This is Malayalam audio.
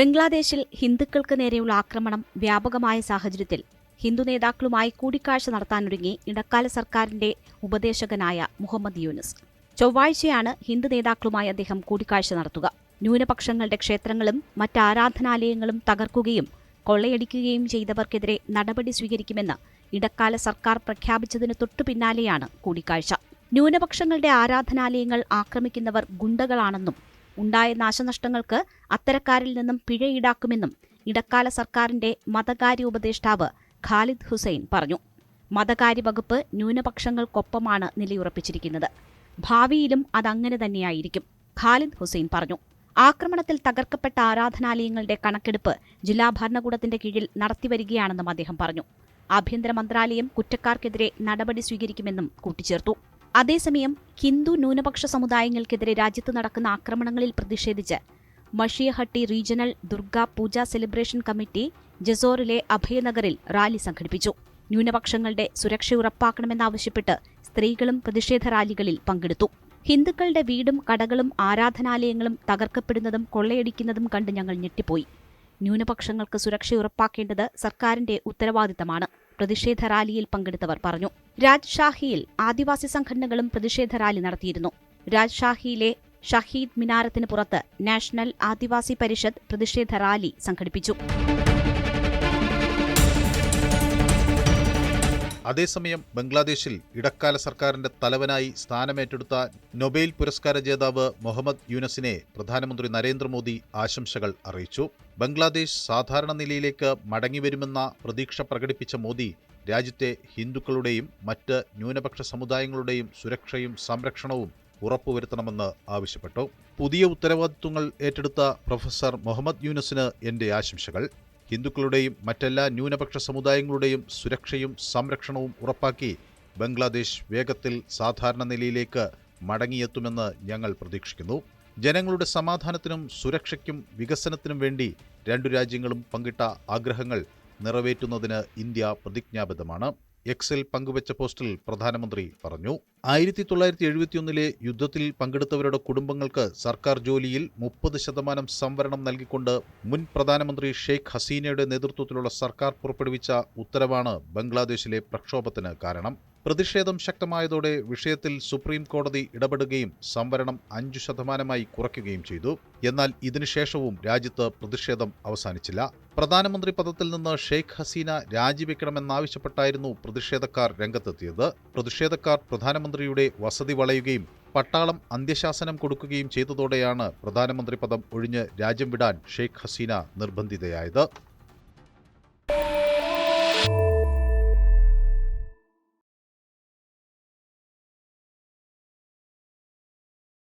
ബംഗ്ലാദേശിൽ ഹിന്ദുക്കൾക്ക് നേരെയുള്ള ആക്രമണം വ്യാപകമായ സാഹചര്യത്തിൽ ഹിന്ദു നേതാക്കളുമായി കൂടിക്കാഴ്ച നടത്താനൊരുങ്ങി ഇടക്കാല സർക്കാരിന്റെ ഉപദേശകനായ മുഹമ്മദ് യൂനുസ്. ചൊവ്വാഴ്ചയാണ് ഹിന്ദു നേതാക്കളുമായി അദ്ദേഹം കൂടിക്കാഴ്ച നടത്തുക. ന്യൂനപക്ഷങ്ങളുടെ ക്ഷേത്രങ്ങളും മറ്റ് ആരാധനാലയങ്ങളും തകർക്കുകയും കൊള്ളയടിക്കുകയും ചെയ്തവർക്കെതിരെ നടപടി സ്വീകരിക്കുമെന്ന് ഇടക്കാല സർക്കാർ പ്രഖ്യാപിച്ചതിന് തൊട്ടുപിന്നാലെയാണ് കൂടിക്കാഴ്ച. ന്യൂനപക്ഷങ്ങളുടെ ആരാധനാലയങ്ങൾ ആക്രമിക്കുന്നവർ ഗുണ്ടകളാണെന്നും ഉണ്ടായ നാശനഷ്ടങ്ങൾക്ക് അത്തരക്കാരിൽ നിന്നും പിഴ ഈടാക്കുമെന്നും ഇടക്കാല സർക്കാരിന്റെ മതകാര്യ ഉപദേഷ്ടാവ് ഖാലിദ് ഹുസൈൻ പറഞ്ഞു. മതകാര്യ വകുപ്പ് ന്യൂനപക്ഷങ്ങൾക്കൊപ്പമാണ് നിലയുറപ്പിച്ചിരിക്കുന്നത്. ഭാവിയിലും അതങ്ങനെ തന്നെയായിരിക്കും, ഖാലിദ് ഹുസൈൻ പറഞ്ഞു. ആക്രമണത്തിൽ തകർക്കപ്പെട്ട ആരാധനാലയങ്ങളുടെ കണക്കെടുപ്പ് ജില്ലാ ഭരണകൂടത്തിന്റെ കീഴിൽ നടത്തിവരികയാണെന്നും അദ്ദേഹം പറഞ്ഞു. ആഭ്യന്തര മന്ത്രാലയം കുറ്റക്കാർക്കെതിരെ നടപടി സ്വീകരിക്കുമെന്നും കൂട്ടിച്ചേർത്തു. അതേസമയം ഹിന്ദു ന്യൂനപക്ഷ സമുദായങ്ങൾക്കെതിരെ രാജ്യത്ത് നടക്കുന്ന ആക്രമണങ്ങളിൽ പ്രതിഷേധിച്ച് മഷിയഹട്ടി റീജിയണൽ ദുർഗാ പൂജ സെലിബ്രേഷൻ കമ്മിറ്റി ജസോറിലെ അഭയനഗറിൽ റാലി സംഘടിപ്പിച്ചു. ന്യൂനപക്ഷങ്ങളുടെ സുരക്ഷ ഉറപ്പാക്കണമെന്നാവശ്യപ്പെട്ട് സ്ത്രീകളും പ്രതിഷേധ റാലികളിൽ പങ്കെടുത്തു. ഹിന്ദുക്കളുടെ വീടും കടകളും ആരാധനാലയങ്ങളും തകർക്കപ്പെടുന്നതും കൊള്ളയടിക്കുന്നതും കണ്ട് ഞങ്ങൾ ഞെട്ടിപ്പോയി. ന്യൂനപക്ഷങ്ങൾക്ക് സുരക്ഷ ഉറപ്പാക്കേണ്ടത് സർക്കാരിന്റെ ഉത്തരവാദിത്തമാണ്, പ്രതിഷേധ റാലിയിൽ പങ്കെടുത്തവർ പറഞ്ഞു. രാജ്ഷാഹിയിൽ ആദിവാസി സംഘടനകളും പ്രതിഷേധ റാലി നടത്തിയിരുന്നു. രാജ്ഷാഹിയിലെ ഷഹീദ് മിനാരത്തിന് പുറത്ത് നാഷണൽ ആദിവാസി പരിഷത്ത് പ്രതിഷേധ റാലി സംഘടിപ്പിച്ചു. അതേസമയം ബംഗ്ലാദേശിൽ ഇടക്കാല സർക്കാരിന്റെ തലവനായി സ്ഥാനമേറ്റെടുത്ത നൊബേൽ പുരസ്കാര ജേതാവ് മുഹമ്മദ് യൂനസിനെ പ്രധാനമന്ത്രി നരേന്ദ്രമോദി ആശംസകൾ അറിയിച്ചു. ബംഗ്ലാദേശ് സാധാരണ നിലയിലേക്ക് മടങ്ങിവരുമെന്ന പ്രതീക്ഷ പ്രകടിപ്പിച്ച മോദി രാജ്യത്തെ ഹിന്ദുക്കളുടെയും മറ്റ് ന്യൂനപക്ഷ സമുദായങ്ങളുടെയും സുരക്ഷയും സംരക്ഷണവും ഉറപ്പുവരുത്തണമെന്ന് ആവശ്യപ്പെട്ടു. പുതിയ ഉത്തരവാദിത്വങ്ങൾ ഏറ്റെടുത്ത പ്രൊഫസർ മുഹമ്മദ് യൂനസിന് എന്റെ ആശംസകൾ. ഹിന്ദുക്കളുടെയും മറ്റെല്ലാ ന്യൂനപക്ഷ സമുദായങ്ങളുടെയും സുരക്ഷയും സംരക്ഷണവും ഉറപ്പാക്കി ബംഗ്ലാദേശ് വേഗത്തിൽ സാധാരണ നിലയിലേക്ക് മടങ്ങിയെത്തുമെന്ന് ഞങ്ങൾ പ്രതീക്ഷിക്കുന്നു. ജനങ്ങളുടെ സമാധാനത്തിനും സുരക്ഷയ്ക്കും വികസനത്തിനും വേണ്ടി രണ്ടു രാജ്യങ്ങളും പങ്കിട്ട ആഗ്രഹങ്ങൾ നിറവേറ്റുന്നതിന് ഇന്ത്യ പ്രതിജ്ഞാബദ്ധമാണ്. എക്സിൽ പങ്കുവച്ച പോസ്റ്റിൽ പ്രധാനമന്ത്രി പറഞ്ഞു. 1971 യുദ്ധത്തിൽ പങ്കെടുത്തവരുടെ കുടുംബങ്ങൾക്ക് സർക്കാർ ജോലിയിൽ 30% സംവരണം നൽകിക്കൊണ്ട് മുൻ പ്രധാനമന്ത്രി ഷെയ്ഖ് ഹസീനയുടെ നേതൃത്വത്തിലുള്ള സർക്കാർ പുറപ്പെടുവിച്ച ഉത്തരവാണ് ബംഗ്ലാദേശിലെ പ്രക്ഷോഭത്തിന് കാരണം. പ്രതിഷേധം ശക്തമായതോടെ വിഷയത്തിൽ സുപ്രീം കോടതി ഇടപെടുകയും സംവരണം 5% കുറയ്ക്കുകയും ചെയ്തു. എന്നാൽ ഇതിനുശേഷവും രാജ്യത്ത് പ്രതിഷേധം അവസാനിച്ചില്ല. പ്രധാനമന്ത്രി പദത്തിൽ നിന്ന് ഷെയ്ഖ് ഹസീന രാജിവെക്കണമെന്നാവശ്യപ്പെട്ടായിരുന്നു പ്രതിഷേധക്കാർ രംഗത്തെത്തിയത്. പ്രതിഷേധക്കാർ പ്രധാനമന്ത്രിയുടെ വസതി വളയുകയും പട്ടാളം അന്ത്യശാസനം കൊടുക്കുകയും ചെയ്തതോടെയാണ് പ്രധാനമന്ത്രി പദം ഒഴിഞ്ഞ് രാജ്യം വിടാൻ ഷെയ്ഖ് ഹസീന നിർബന്ധിതയായത്.